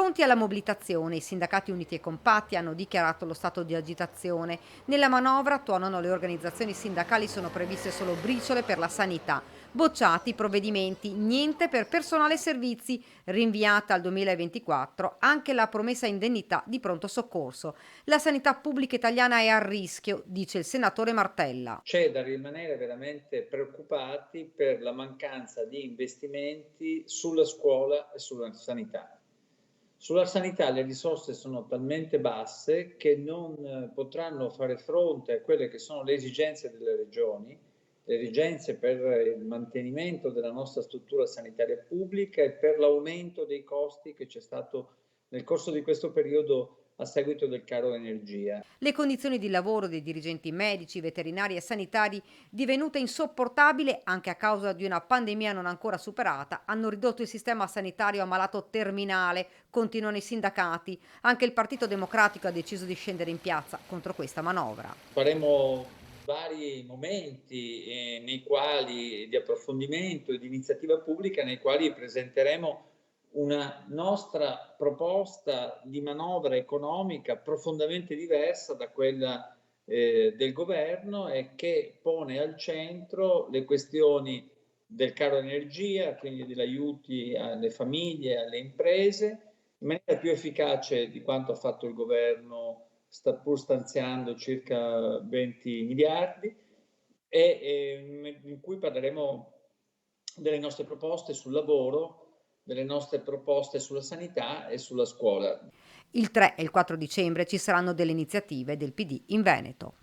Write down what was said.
Pronti alla mobilitazione, i sindacati uniti e compatti hanno dichiarato lo stato di agitazione. Nella manovra, tuonano le organizzazioni sindacali, sono previste solo briciole per la sanità. Bocciati i provvedimenti, niente per personale e servizi, rinviata al 2024 anche la promessa indennità di pronto soccorso. La sanità pubblica italiana è a rischio, dice il senatore Martella. C'è da rimanere veramente preoccupati per la mancanza di investimenti sulla scuola e sulla sanità. Sulla sanità le risorse sono talmente basse che non potranno fare fronte a quelle che sono le esigenze delle regioni, le esigenze per il mantenimento della nostra struttura sanitaria pubblica e per l'aumento dei costi che c'è stato nel corso di questo periodo a seguito del caro energia. Le condizioni di lavoro dei dirigenti medici, veterinari e sanitari, divenute insopportabili anche a causa di una pandemia non ancora superata, hanno ridotto il sistema sanitario a malato terminale, continuano i sindacati. Anche il Partito Democratico ha deciso di scendere in piazza contro questa manovra. Faremo vari momenti, nei quali di approfondimento e di iniziativa pubblica, nei quali presenteremo una nostra proposta di manovra economica profondamente diversa da quella, del governo e che pone al centro le questioni del caro energia, quindi degli aiuti alle famiglie, alle imprese, in maniera più efficace di quanto ha fatto il governo, sta pur stanziando circa 20 miliardi in cui parleremo delle nostre proposte sul lavoro, delle nostre proposte sulla sanità e sulla scuola. Il 3 e il 4 dicembre ci saranno delle iniziative del PD in Veneto.